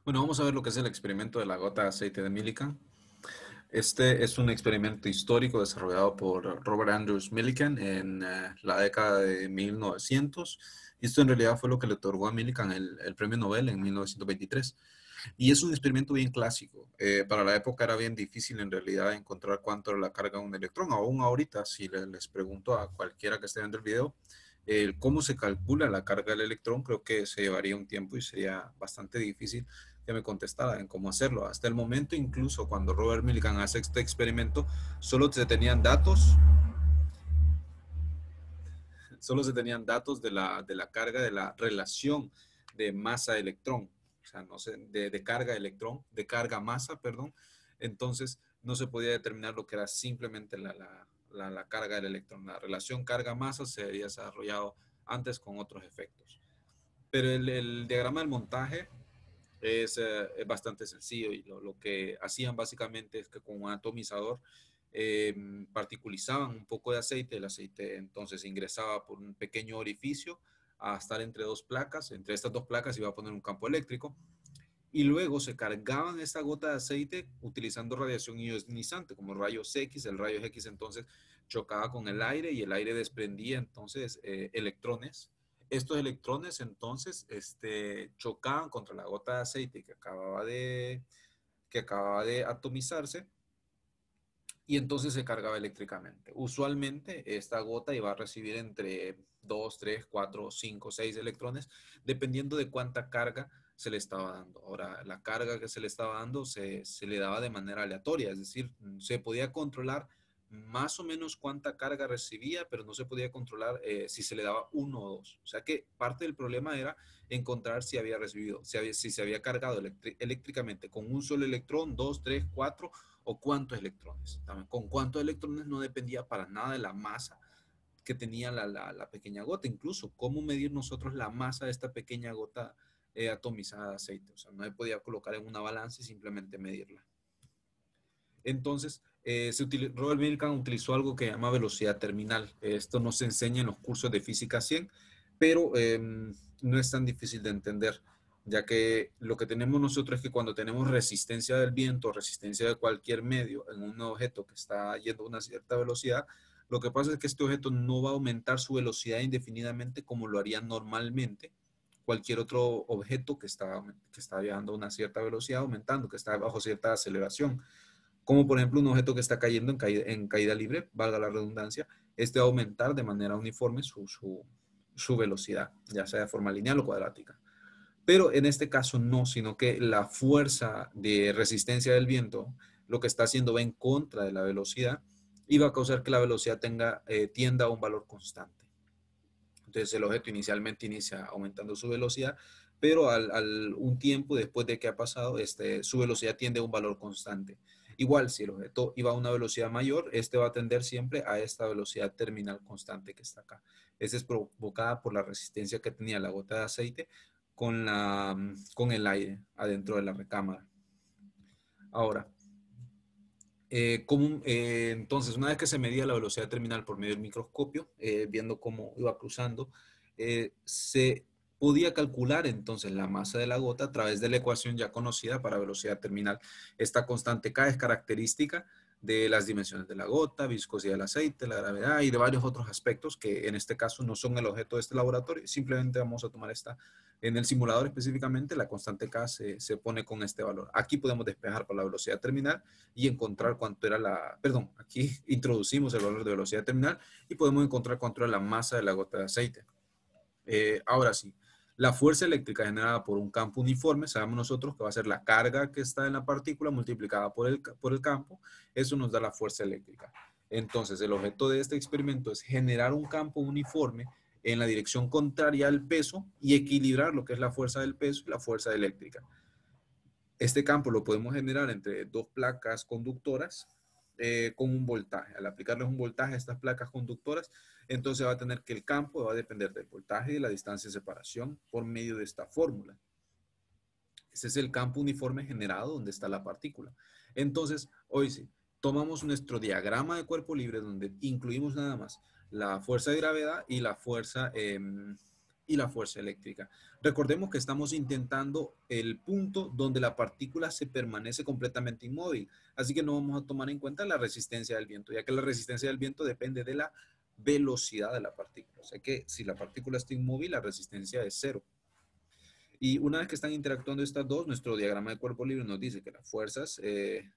Bueno, vamos a ver lo que es el experimento de la gota de aceite de Millikan. Este es un experimento histórico desarrollado por Robert Andrews Millikan en la década de 1900. Y esto en realidad fue lo que le otorgó a Millikan el premio Nobel en 1923. Y es un experimento bien clásico. Para la época era bien difícil en realidad encontrar cuánto era la carga de un electrón. Aún ahorita, si les pregunto a cualquiera que esté viendo el video, cómo se calcula la carga del electrón, creo que se llevaría un tiempo y sería bastante difícil que me contestara en cómo hacerlo. Hasta el momento, incluso cuando Robert Millikan hace este experimento, solo se tenían datos, solo se tenían datos de la carga, de la relación de masa-electrón, o sea, no sé, de carga electrón, de carga masa, perdón. Entonces, no se podía determinar lo que era simplemente la carga del electrón. La relación carga-masa se había desarrollado antes con otros efectos. Pero el diagrama del montaje es bastante sencillo y lo que hacían básicamente es que con un atomizador eh, particulizaban un poco de aceite. El aceite entonces ingresaba por un pequeño orificio a estar entre dos placas. Entre estas dos placas iba a poner un campo eléctrico y luego se cargaban esta gota de aceite utilizando radiación ionizante como rayos X. El rayo X entonces chocaba con el aire y el aire desprendía entonces electrones. Estos electrones entonces chocaban contra la gota de aceite que acababa de atomizarse y entonces se cargaba eléctricamente. Usualmente esta gota iba a recibir entre 2, 3, 4, 5, 6 electrones, dependiendo de cuánta carga se le estaba dando. Ahora, la carga que se le estaba dando se le daba de manera aleatoria, es decir, se podía controlar más o menos cuánta carga recibía, pero no se podía controlar si se le daba uno o dos. O sea que parte del problema era encontrar si había recibido, si se había cargado eléctricamente con un solo electrón, dos, tres, cuatro, o cuántos electrones. También, con cuántos electrones no dependía para nada de la masa que tenía la pequeña gota. Incluso, ¿cómo medir nosotros la masa de esta pequeña gota atomizada de aceite? O sea, no se podía colocar en una balanza y simplemente medirla. Entonces, Robert Milgram utilizó algo que llama velocidad terminal. Esto no se enseña en los cursos de física 100, pero no es tan difícil de entender, ya que lo que tenemos nosotros es que cuando tenemos resistencia del viento, resistencia de cualquier medio en un objeto que está yendo a una cierta velocidad, lo que pasa es que este objeto no va a aumentar su velocidad indefinidamente como lo haría normalmente cualquier otro objeto que está viajando a una cierta velocidad, aumentando, que está bajo cierta aceleración, como por ejemplo un objeto que está cayendo en caída libre, valga la redundancia. Este va a aumentar de manera uniforme su velocidad, ya sea de forma lineal o cuadrática. Pero en este caso no, sino que la fuerza de resistencia del viento lo que está haciendo va en contra de la velocidad y va a causar que la velocidad tienda a un valor constante. Entonces el objeto inicialmente inicia aumentando su velocidad, pero al un tiempo después de que ha pasado, su velocidad tiende a un valor constante. Igual, si el objeto iba a una velocidad mayor, este va a tender siempre a esta velocidad terminal constante que está acá. Esta es provocada por la resistencia que tenía la gota de aceite con el aire adentro de la recámara. Ahora, entonces, una vez que se medía la velocidad terminal por medio del microscopio, viendo cómo iba cruzando, se podía calcular entonces la masa de la gota a través de la ecuación ya conocida para velocidad terminal. Esta constante K es característica de las dimensiones de la gota, viscosidad del aceite, la gravedad y de varios otros aspectos que en este caso no son el objeto de este laboratorio. Simplemente vamos a tomar esta. En el simulador específicamente, la constante K se pone con este valor. Aquí podemos despejar por la velocidad terminal y encontrar cuánto era perdón, aquí introducimos el valor de velocidad terminal y podemos encontrar cuánto era la masa de la gota de aceite. Ahora sí, la fuerza eléctrica generada por un campo uniforme, sabemos nosotros que va a ser la carga que está en la partícula multiplicada por el campo, eso nos da la fuerza eléctrica. Entonces, el objeto de este experimento es generar un campo uniforme en la dirección contraria al peso y equilibrar lo que es la fuerza del peso y la fuerza eléctrica. Este campo lo podemos generar entre dos placas conductoras con un voltaje. Al aplicarles un voltaje a estas placas conductoras, entonces va a tener que el campo va a depender del voltaje y de la distancia de separación por medio de esta fórmula. Ese es el campo uniforme generado donde está la partícula. Entonces, hoy sí, tomamos nuestro diagrama de cuerpo libre donde incluimos nada más la fuerza de gravedad y y la fuerza eléctrica. Recordemos que estamos intentando el punto donde la partícula se permanece completamente inmóvil, así que no vamos a tomar en cuenta la resistencia del viento, ya que la resistencia del viento depende de la velocidad de la partícula. O sea que si la partícula está inmóvil, la resistencia es cero. Y una vez que están interactuando estas dos, nuestro diagrama de cuerpo libre nos dice que las fuerzas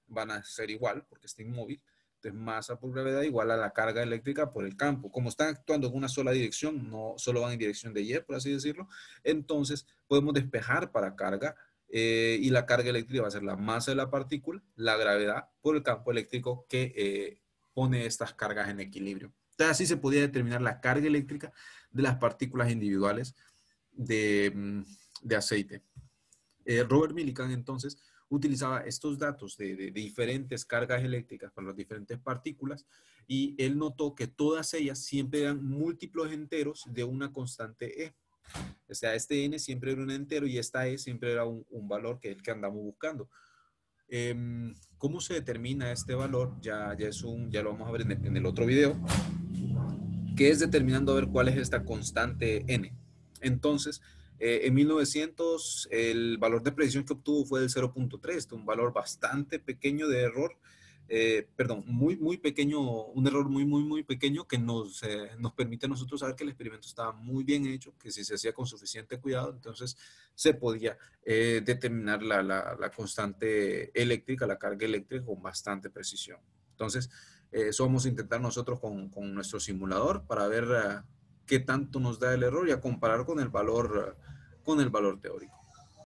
van a ser igual porque está inmóvil. Entonces, masa por gravedad igual a la carga eléctrica por el campo. Como están actuando en una sola dirección, no solo van en dirección de Y, por así decirlo, entonces podemos despejar para carga y la carga eléctrica va a ser la masa de la partícula, la gravedad por el campo eléctrico que pone estas cargas en equilibrio. Entonces, así se podía determinar la carga eléctrica de las partículas individuales de aceite. Robert Millikan entonces utilizaba estos datos de diferentes cargas eléctricas para las diferentes partículas y él notó que todas ellas siempre eran múltiplos enteros de una constante E. O sea, este N siempre era un entero y esta E siempre era un valor que es el que andamos buscando. ¿Cómo se determina este valor? Ya lo vamos a ver en el otro video, que es determinando a ver cuál es esta constante N. Entonces, en 1900 el valor de precisión que obtuvo fue del 0.3, un valor bastante pequeño de error, perdón, muy pequeño, un error muy pequeño que nos permite a nosotros saber que el experimento estaba muy bien hecho, que si se hacía con suficiente cuidado, entonces se podía determinar la constante eléctrica, la carga eléctrica con bastante precisión. Entonces, eso vamos a intentar nosotros con nuestro simulador para ver qué tanto nos da el error y a comparar con el valor teórico.